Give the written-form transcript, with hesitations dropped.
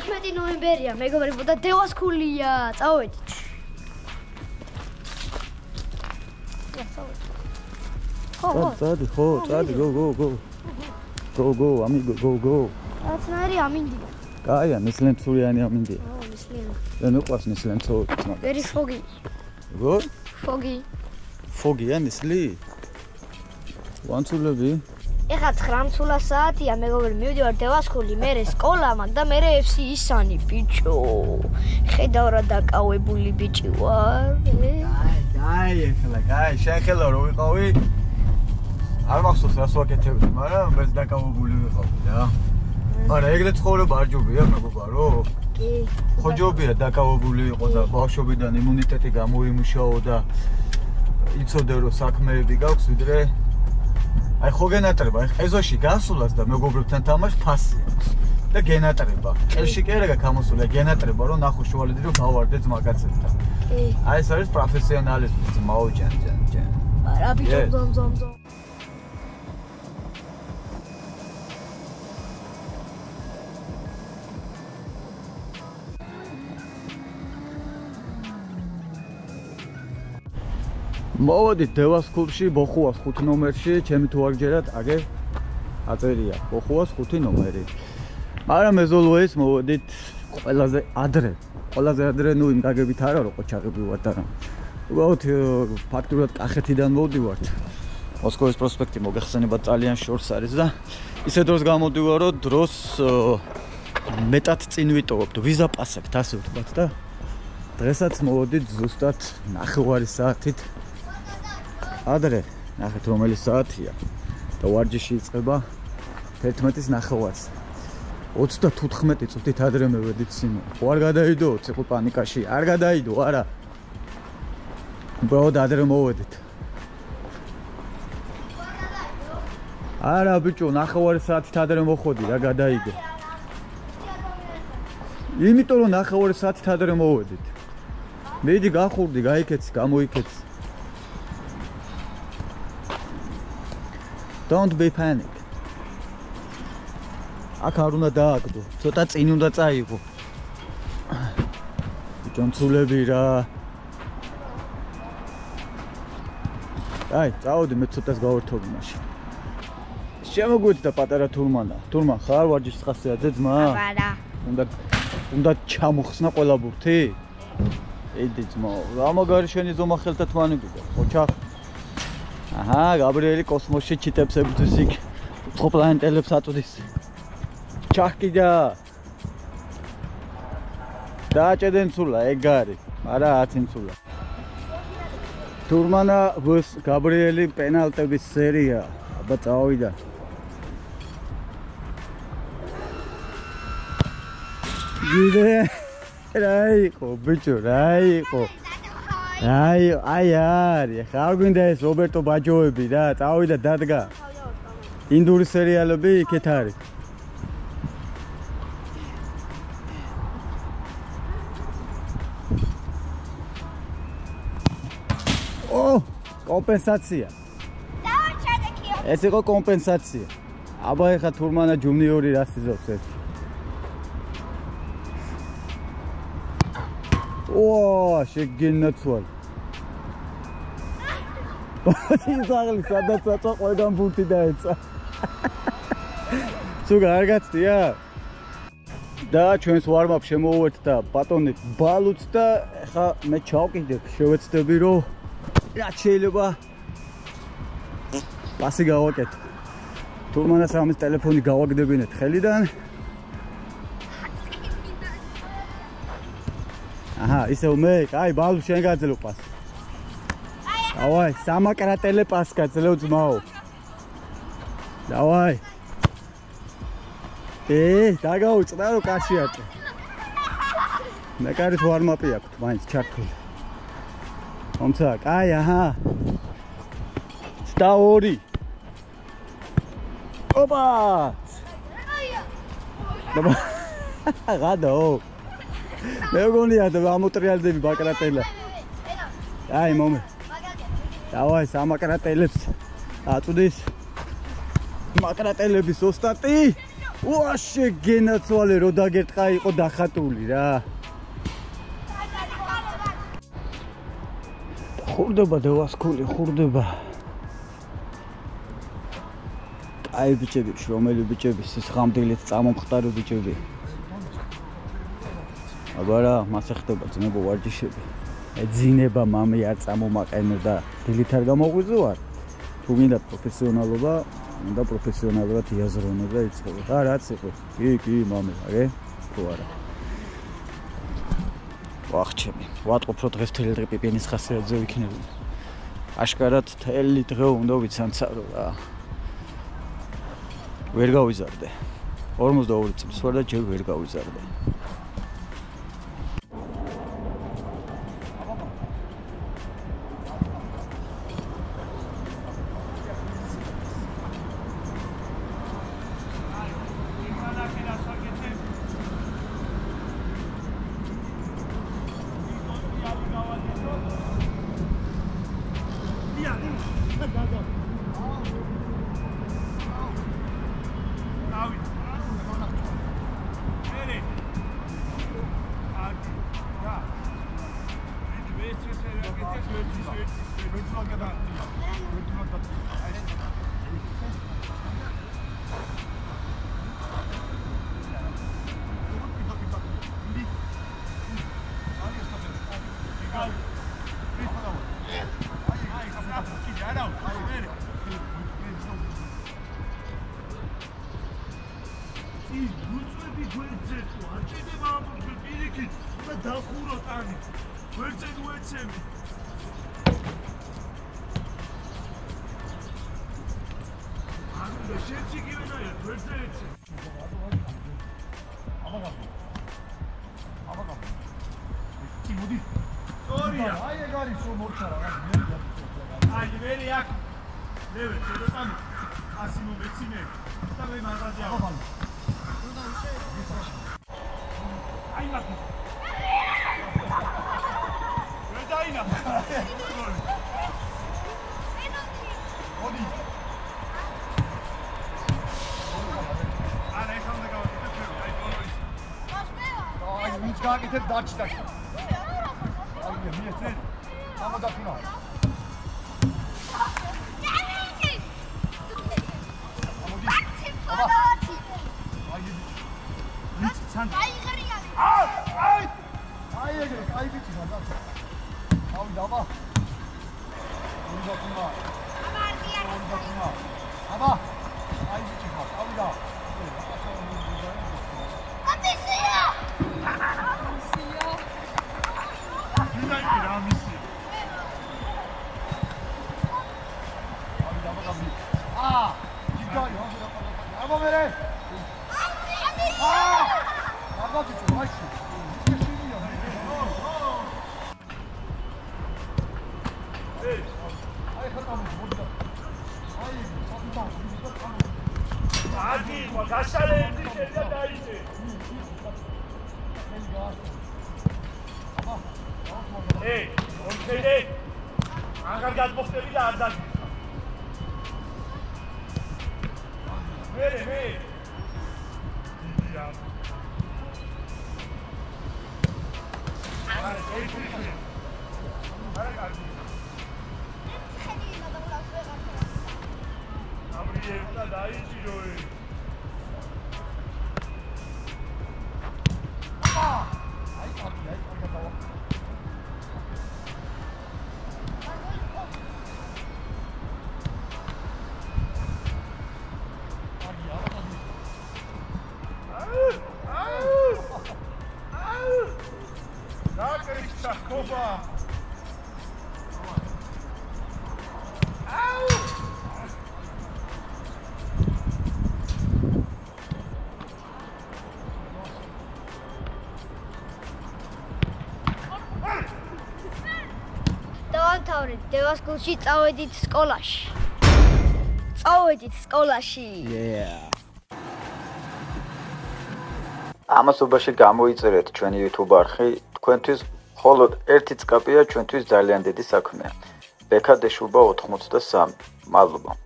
14 ნოემბერია, მეგობრებო და დევასკულია. წავედით. წადი, ხო, წადი, go, amigo, go. აცნარი ამინდია. კაია, ნისლემცურიანი ამინდია. ნისლემ. და მეყვარს ნისლემცური მაგ. ვერი ფოგი. როგორ? ფოგი. ფოგია ნისლი? ვანცულები? ეხლა 9 საათია, მეგობრებო, მივიდივარ დევასკული, მერე სკოლა მაგ და მერე FC ისანი, ბიჭო. ხედავ რა დაკავებული ბიჭი ვარ. კაი, ეხლა, კაი, შენ ხელა რო ვიყავი? არ მახსოვს რას ვაკეთებდი, მაგრამ მეც დაკავებული ვიყავი რა. არა, ეგრე ცხოვრება არ ჯობია, მეგობარო? კი. ხო ჯობია დაკავებული იყო და ბავშვობიდან იმუნიტეტი გამოიმუშაო და იცოდე რომ საქმეები გაქვს, ვიდრე აი ხო გენატრება, ეზოში გასულას და მეგობრებთან თამაშ ფასი აქვს და გენატრება. წელში კი არა გამოსულა, გენატრება რომ ნახო შუალედი რომ გავარდე ძმაკაცებთან. კი. აი ეს არის პროფესიონალიზმი, ძმაო ჯან. არა ბიჭო, ძომ. მოვედით დევასკულში, ბოხუას 5 ნომერში, ჩემი თუ არ გჯერათ, აგე აწერია, ბოხუას 5 ნომერი. მაგრამ ეზოლოეს მოვედით ყველაზე ადრე, ნუ იმ გაგებით არა რომ ყოჩაღები ვარ და რა. უბრალოდ ფაქტურად კახეთიდან მოვდივართ. მოსკოვის პროსპექტი მოგეხსენებათ ძალიან შორს არის და ისე დროს გამოდივარ, რომ დროს მეტად წინ ვიტოვებთ, ვიზა პასებთ, ასე ვთქვათ და დღესაც მოვედით ზუსტად 9 საათით. ადრე, ნახეთ რომელი საათია და ვარჯიში იწყება 11:09-ს. 34 წუთით ადრე მევედით სიმო. არ გადაიდო, ციყო პანიკაში, არ გადაიდო, არა. უბრალოდ ადრე მოვედით. არა ბიჭო, 9 საათით ადრე მოხოდი რა გადაიდო. იმიტომ რომ 9 საათით ადრე მოვედით. მიდი გახურდი, გაიქეცი, გამოიქეცი. Don't be panic. აქ არ უნდა დააგდო, ცოტა წინ უნდა წაიღო. ჯონცულები რა. აი, წავედი მე ცოტას გავერთობი მაშინ. შემოგვიძდა პატარა თურმანა. თურმან ხარ ვარჯიშის ხასიათზე ძმა? არა. უნდა ჩამოხსნა ყველა ბურთი? ედი ძმა, რა მაგარი შენი ზომა ხელთათმანებია. ოჩახ. აჰა, გაბრიელი კოსმოსში ჩიტებსებთვის იქ უცხო პლანეტელებს აწვდის. ჩახკიდა. დააჭედენ ცულა, ეგ არის. არა, აცინცულა. თურმანა ვს გაბრიელი პენალტების სერია. აბა წავიდა. გიდე. რა იყო, ბიჭო, რა იყო? აი არის, ხარ გვინდა ეს რობერტო ბაჯოები რა, წავიდა დადგა. ინდური სერიალები იქეთ არის. კომპენსაცია. ეს იყო კომპენსაცია. აბა ეხა თურმანა ჯუნიორი რას იზობს ეს? შეგენაცვალ. ისაღლი სადაც აწვა ყველგან ბურთი დაეცა. სულ გარგაცდია? და ჩვენს ვარმაპ შემოვუვერთ და ბატონი ბალუც და ეხა მე ჩავყიდებ, შევეცდები რომ რა შეიძლება პასი გავაკეთო. თურმანას ამის ტელეფონი გავაგდებინეთ ხელიდან. აჰა, ისევ მე, აი ბალუ შენ გაძლევ პასი. დავაი, სამაკრატელე პასი გაძლევ ძმაო. დავაი. დაგაუწყდა რომ კაშიატე. მე კარის ვარმაპი აქვს, მაინც ჩართული. თუმცა, კაი, აჰა. 2. ოპა! გადაო. მე გონია და ამოტრიალდები ბაკრატელა. აი მომე. დავაი სამაკრატელებს აწვდის. მაკრატელების ოსტატი. ვაშე გენაცვალე რო დაგერტყა იყო დახატული რა. ხურდება დევასკული, ხურდება. აი ბიჭები, რომელი ბიჭები, სისხამდილით წამომხტარი ბიჭები. აბა რა, მას ეხდება ძმებო ვარჯიშები. ეძინება მამი არ წამომაყენო და დილით არ გამოღვიძო არ. თუ მინდა პროფესიონალობა, მინდა პროფესიონალურად იაზრონო და იწყებო. და რაც იყო. კი, მამი, აგე? თუ არა. ვახჩები. ვატყობ რომ დღეს თელი დღე პიპენის ხასიათზე ვიქნები. აშკარად თელი დღე უნდა ვიცანცარო რა. ვერ გავიზარდე. 42 წელს ვარ და ჯერ ვერ გავიზარდე. გაკეთებ დაჭდაში. აი მიესწრე. ამოდაფინო. ამოდი. აბა. აი. ვიც სან. აი ღრიანი. აი. აი ეგრე, აი ვიცი მაგა. ავი დაბა. უნდაფინო. ამარდია. უნდაფინო. აბა. აი ვიცი ხარ. ავი და. ატისია. დევასკულში წავედით სკოლაში. წავედით სკოლაში. ამასობაში გამოიწერეთ ჩვენი YouTube არხი, თქვენთვის მხოლოდ ერთი წკაპია ჩვენთვის ძალიან დიდი საქმეა. ბექა დეშუბა 83. მადლობა.